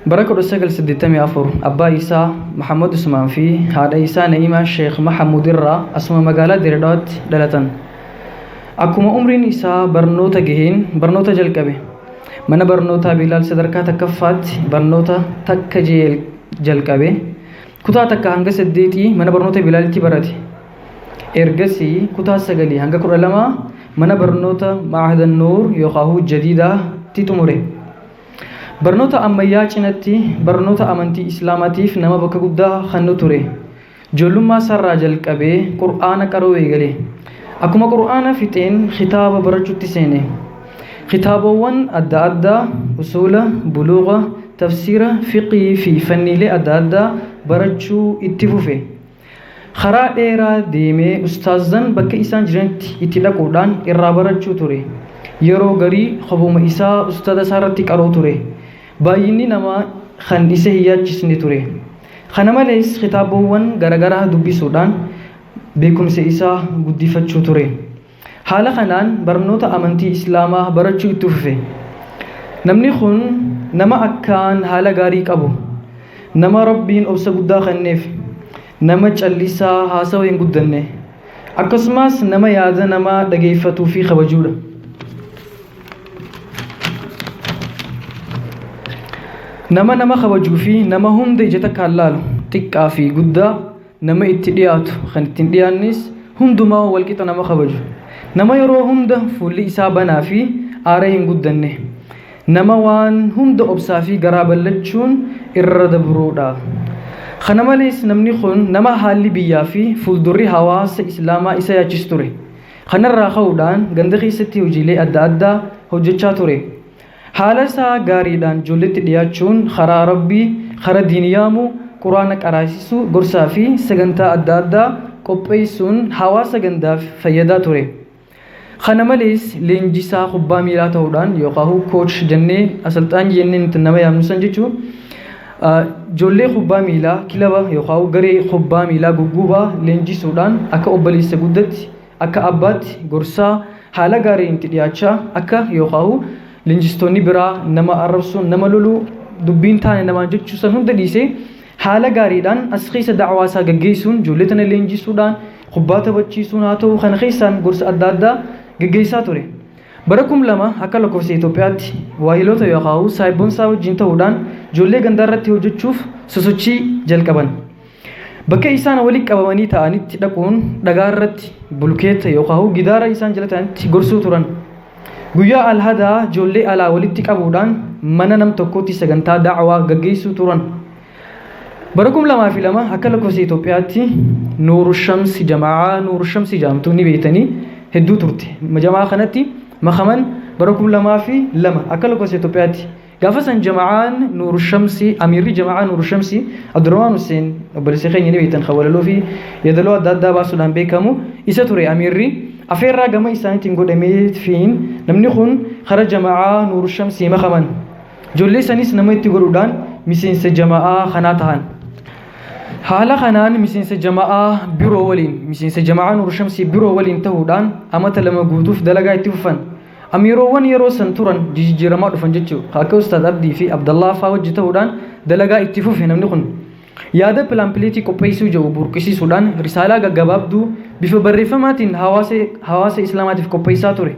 بركة السجل سدتمي أفر أبا إيسا محمد عثمان في هذا إيسا نيما الشيخ محمود الرا اسمه مقالة دردات دلتن أكما عمرين إيسا برنوتا جهين برنوتا جلكبه من برنوتا بلال صدركا تكفات برنوتا تكجيل جلكبه كتا تكا هنگا سديتي من برنوتا بلال تبراتي إرجسي كتا سجلي هنگا كرلما من برنوتا معهد النور يقاهو جديدة تتمره برنوتا أميا چنتي برنوتا أمنتي إسلاماتيف نما بك قدا خنو توري جولما سر جلكبه قرآن كرو ويغلي أكما قرآن فتين خطاب برجوتي سيني خطابوان أدى أدى أصول بلوغة تفسير فقه في فنيلي أدى أدى برجو اتفوفي خرا إيرا ديمي أستاذن بك إسان جرنت اتلاقودان إرا برجو توري يرو غري خبوم إسا أستاذ سارتي كارو توري بايني نما خان إسه هياجسني توري خانما ليس خطابوان غرغرا دبي سودان بكم سيسا قدي فتشو توري حالا خنان برنوتا أمنتي إسلاما برچو اتفوفي نمني خون نما أكان حالا غاري قبو نما ربين أبسا قدا خنف نما چلسا حاسا وين قدنه أكسماس نما يادا نما دقيفتو في خبجودا نما خبجو في نما هم دي جتا كالالو تكا في قدا نما اتدياتو خانتين ديانيس هم دما والكتا نما خبجو نما يرو هم ده فولي إسابنا في آرهن قدنه نما وان هم ده أبسافي قرابلتشون إرد برودا خنما ليس نمني خون نما حالي بيا في فولدوري حواس إسلاما إسا يجستوري خنر راخودان غندخي ستي وجيلي أدى أدى هججا توري حالا سا غاريدان جولت دياچون خرا ربي خرا دينيامو قرآنك أراسيسو غرسا في سغنتا أدى أدى قبئيسون حواس غندا فيدا توري خنماليس لينجيسا خبا ميلا تهودان يوقاهو كوتش جنة أسلطان جنة نتنما يامنسان جيچو جولي خبا ميلا كلابا يوقاهو غري خبا ميلا غوغوبا لينجي سودان أكا أبالي سگودت أكا أبات غرسا حالا غاري انتدياچا أكا يوقاهو لينجستوني برا نما عربسون نما لولو دبين تاني نما جيچو سنون دليسي حالا غاري دان أسخيس دعواسا غگيسون جولتنا لينجي سودان خباتا بچيسون هاتو خنخيسان غرس أدادا gaggeessaa ture barakum lama akka lakkoofsa Itoophiyaatti waahilota yookaan saayibboonsaa wajjin ta'uudhaan ijoollee gandaa irratti hojjechuuf sosochii jalqaban bakka isaan walitti qabamanii ta'anitti dhaquun dhagaa irratti bulkeetta yookaan gidaara isaan jala ta'anitti gorsuu turan guyyaa alhadaa ijoollee alaa walitti qabuudhaan mana nam tokkotti sagantaa da'awaa gaggeessuu turan barakum lamaa fi lama akka lakkoofsa Itoophiyaatti nuuru shamsi jamaa nuuru shamsi jaamtuu ni beeytanii hedduu turte jamaa kanatti makaman barakum lamaa fi lama akka lakkoofsa Itoophiyaatti gaafa san jamaan nuuru shamsi amirri jamaa nuuru shamsi Abdurrahman Hussein obboleessa keenya ni beektan xawalaloo fi yadaloo adda addaa baasuudhaan beekamu isa ture amirri afeerraa gama isaaniitiin godhamee fiin namni kun kara jamaa nuuru shamsi makaman ijoollee sanis nama itti godhuudhaan miseensa jamaa kanaa tahan haala kanaan miseensa jamaa biroo waliin miseensa jamaa nuuru shamsi biroo waliin ta'uudhaan amata lama guutuuf dalagaa itti fufan amiroowwan yeroo san turan jijjiiramaa dhufan jechuudha akka ustaad Abdii fi Abdallah faa wajji ta'uudhaan dalagaa itti fufe namni kun yaada pilaanpileetii qopheessuu jiru burqisiisuudhaan risaalaa gaggabaabduu bifa barreeffamaatiin hawaasa islaamaatiif qopheessaa ture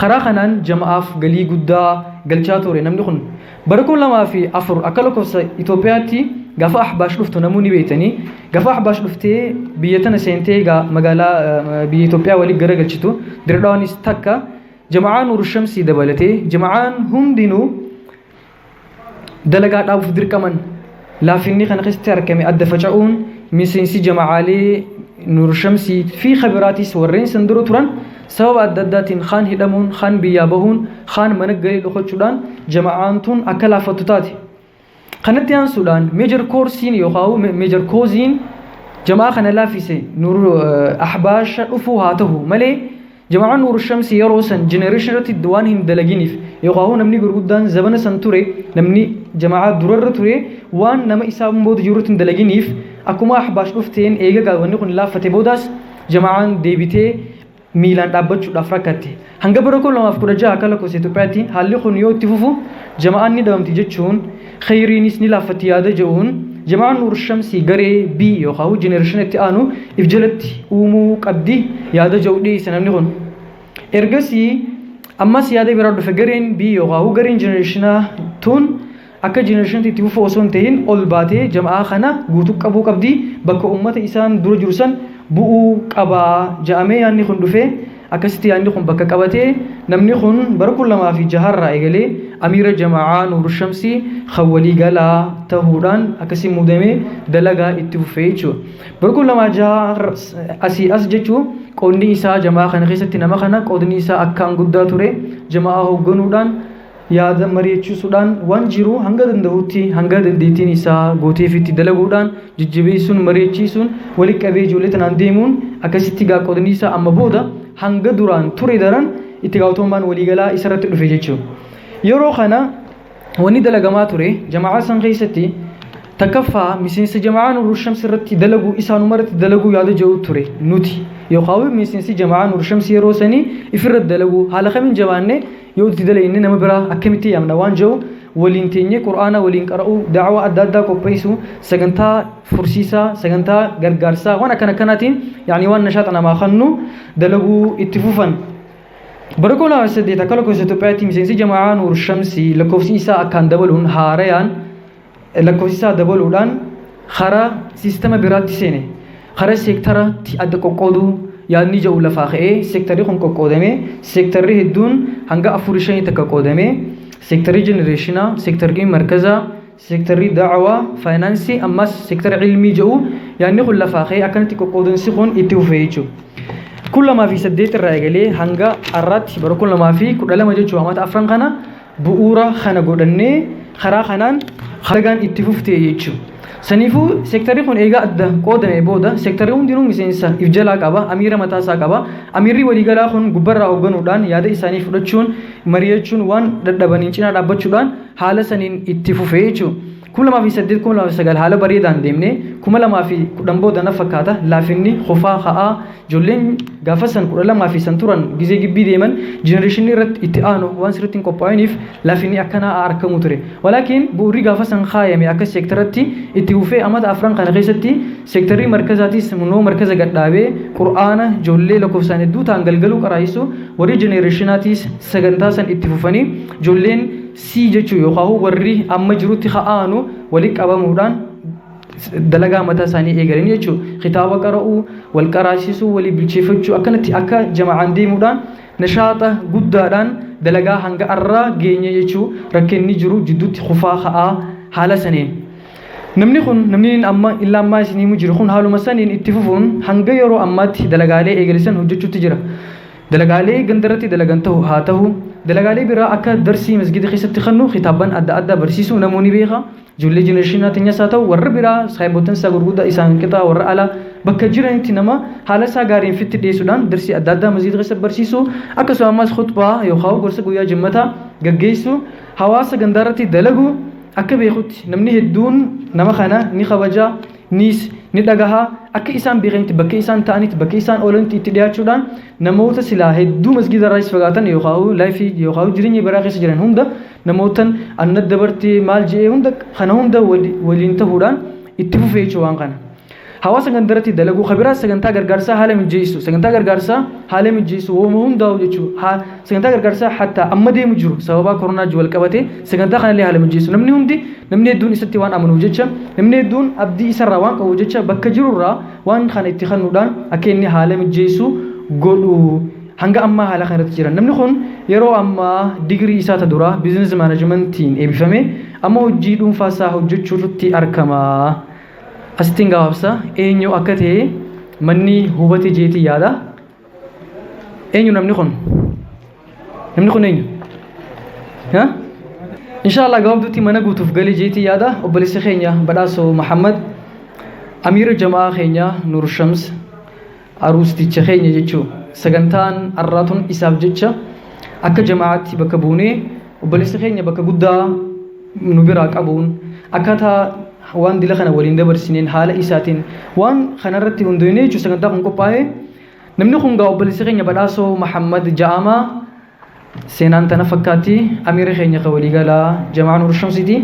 karaa kanaan jamaa'aaf galii guddaa galchaa ture namni kun bara 2004 akka lakkoofsa Itoophiyaatti gaafa ahbaash dhuftu namoonni beeytanii gaafa ahbaash dhuftee biyya tana seentee magaalaa biyya Itoophiyaa waliin garagalchitu dirdaanis takka jamaa nuuru shamsi dabalatee jamaan hundinuu dalagaa dhaabuuf dirqaman laafinni kana keessatti argame adda faca'uun miseensi jamaalee nuuru shamsi fi khabiraatis warreen san dura turan sababa adda addaatiin kaan hidhamuun kaan biyyaa bahuun kaan mana galii dhokachuudhaan jamaan tun akka laafattu taate kanatti aansuudhaan meejor koorsiin yookaan meejor kooziin jamaa kana laafise nuuru ahbaasha dhufuu haa ta'u malee jamaan nuuru shamsi yeroo san jenereeshin irratti waan hin dalaginiif yookaan namni gurguddaan zabana san ture namni jamaa durarra ture waan nama isaa booda jirutti hin dalaginiif akkuma ahbaash dhufteen eegaa wanni kun laafate boodaas jamaan deebitee miilaan dhaabbachuudhaaf rakkatte hanga bara 2016 akka lakkoofsa Itoophiyaatti haalli kun yoo itti fufu jamaan ni dhabamti jechuun خيرينيس نلا فتيادة جون جماعة نور الشمس غري بي يوخاو جنريشن اتانو افجلت اومو قبدي يادا جودي سنمني خون ارغسي اما سياده بيراد فغرين بي يوخاو غرين جنريشنا تون akka generation ti tifu osoo ta'in ol baatee jamaa kana guutuu qabuu qabdi bakka ummata isaan dura jiru san bu'uu qaba jaamee yaanni kun dhufee akkasitti yaanni kun bakka qabatee namni kun bara 2006 irraa eegalee amiira jamaa nuur shamsi khawali gala tahuudhaan akkasi muudamee dalagaa itti fufee jechuudha bara 2006 asii as jechuun qoonni isaa jamaa kana keessatti nama kana qoonni isaa akkaan guddaa ture jamaa hoogganuudhaan yaada mari'achiisuudhaan waan jiru hanga danda'utti hanga dandeettiin isaa gooteefitti dalaguudhaan jijjibeessuun mari'achiisuun walitti qabee ijoollee tanaan deemuun akkasitti qoodni isaa amma booda hanga duraan ture daran itti gaafatamummaan waliigalaa isarratti dhufe jechuudha. Yeroo kana wanni dalagamaa ture jamaa san keessatti takaffaa miseensa jamaa nuur shamsi irratti dalagu isaanuma irratti dalagu yaada jiru ture nuti yookaan miseensi jamaa nuur shamsi yeroo sanii ifirra dalagu haala kamiin jabaanne yoo itti dalayne nama biraa akkamitti yaamna waan jiru waliin teenye quraana waliin qara'u da'awaa adda addaa qopheessu sagantaa fursiisaa sagantaa gargaarsaa waan akkana kanaatiin yaani waan nashaata namaa kannu dalagu itti fufan bara 2008 akka lakkoofsa Itoophiyaatti miseensi jamaa nuur shamsi lakkoofsi isaa akkaan dabaluun haarayaan lakkoofsi isaa dabaluudhaan karaa siistama biraatti seene karaa seektaratti adda qoqqooduu yaadni jiru lafaa ka'ee seektarri kun qoqqoodamee seektarri hedduun hanga 4-5 takka qoodamee seektarri jenereeshinaa seektarri markazaa seektarri da'awaa faayinaansii ammas seektarri ilmii jiru yaadni kun lafaa ka'ee akkanatti qoqqoodansi kun itti fufee jechuudha. 2008 irraa eegalee hanga har'aatti bara 2012 jechuudha amata afran kana bu'uura kana godhannee karaa kanaan halagaan itti fuftee jechuudha. Saniifuu seektarri kun eegaa adda qoodame booda seektarri hundinuu miseensa if jalaa qaba amiira mataasaa qaba amiirri waliigalaa kun gubbarraa hoogganuudhaan yaada isaanii fudhachuun mari'achuun waan dadhabaniin cinaa dhaabbachuudhaan haala saniin itti fufee jechuudha. 2008 haala bareedaan deemnee 2010 booda na fakkaata laafinni khofaa ka'aa ijoolleen gaafa san 12 san turan gizee gibbii deeman jenereeshinii irratti itti aanu waan sirriitti hin qophaa'iniif laafinni akkanaa argamu ture walaakiin bu'uurri gaafa san kaayame akka seektaratti itti fufee amata afran kana keessatti seektarri markazaatis munoo markaza gadhaabee qur'aana ijoollee lakkoofsaan hedduu ta'an galgaluu qaraayisu warri jenereeshinaatis sagantaa san itti fufanii ijoolleen si jechuu yookaan warri amma jirutti ka'aanu walitti qabamuudhaan dalagaa mataa isaanii eegalan jechuudha. Kitaaba qara'uu, wal qaraasisuu, walii bilcheeffachuu akkanatti akka jamaa'aan deemuudhaan nashaata guddaadhaan dalagaa hanga arraa geenye jechuudha. Rakkinni jiru jidduutti khufaa ka'aa haala saniin. Namni amma illaa ammaa isinii jiru kun haaluma saniin itti fufuun hanga yeroo ammaatti dalagaalee eegalisan hojjechuutti jira. dalagaalee gandarratti dalagan ta'u haa ta'u dalagaalee biraa akka darsii masgida keessatti kannu kitaaban adda addaa barsiisuu namoonni beeka ijoollee jenereeshinaatiin yaa ta'u warra biraa saayiboottan isaa gurguddaa isaan qixaa warra ala bakka jiranitti nama haala isaa gaariin fitti dhiyeessuudhaan darsii adda addaa masgida keessatti barsiisuu akkasumas khutbaa yookaan gorsa guyyaa jimmataa gaggeessuu hawaasa gandarratti dalagu akka beekutti namni hedduun nama kana ni kabaja ni dhagaha akka isaan beekanitti bakka isaan ta'anitti bakka isaan oolanitti itti dhiyaachuudhaan namoota silaa hedduu masgida irraa fagaatan yookaan laayifii yookaan jireenya biraa keessa jiran hunda namootan anna dabartee maal jedhee hunda kana hunda waliin ta'uudhaan itti fufee jechuu waan kana. Hawaasa gandaratti dalaguu khabiraa sagantaa gargaarsaa haala mijeessu wooma hundaa'u jechuudha. Sagantaa gargaarsaa hatta amma deemu jiru sababa koronaa wal qabate sagantaa kanallee haala mijeessu namni hedduun isatti waan amanuuf jecha namni hedduun abdii isarraa waan qabu jecha bakka jirurraa waan kana itti kennuudhaan akka inni haala mijeessu godhu hanga ammaa haala kanatti jiran namni kun yeroo ammaa digirii isaa ta duraa biizinesi maanajimentiin eebbifame amma hojii dhuunfaa isaa hojjechuutti argama. Astiin gabaabsa eenyu akka ta'e manni hubate jeetii yaada eenyu namni kun eenyu inshallah gabaabduutti mana guutuuf galee jeetii yaada obboleessi keenya badhaasoo Muhammad amiira jamaa keenya Nuur Shams aruusticha keenya jechuu sagantaan arraatun isaaf jecha akka jamaatti bakka buunee obboleessi keenya bakka guddaa nu biraa qabuun akkaataa waan dila kana waliin dabarsineen haala isaatiin waan kanarratti hundoonee jechuun sagantaa kun qophaa'ee namni kun gaa obboleessi keenya badhaasoo Muhammad Ja'amaa seenaan tana fakkaatti amiira keenya ka waliigalaa jamaa Nuur Shamsiiti.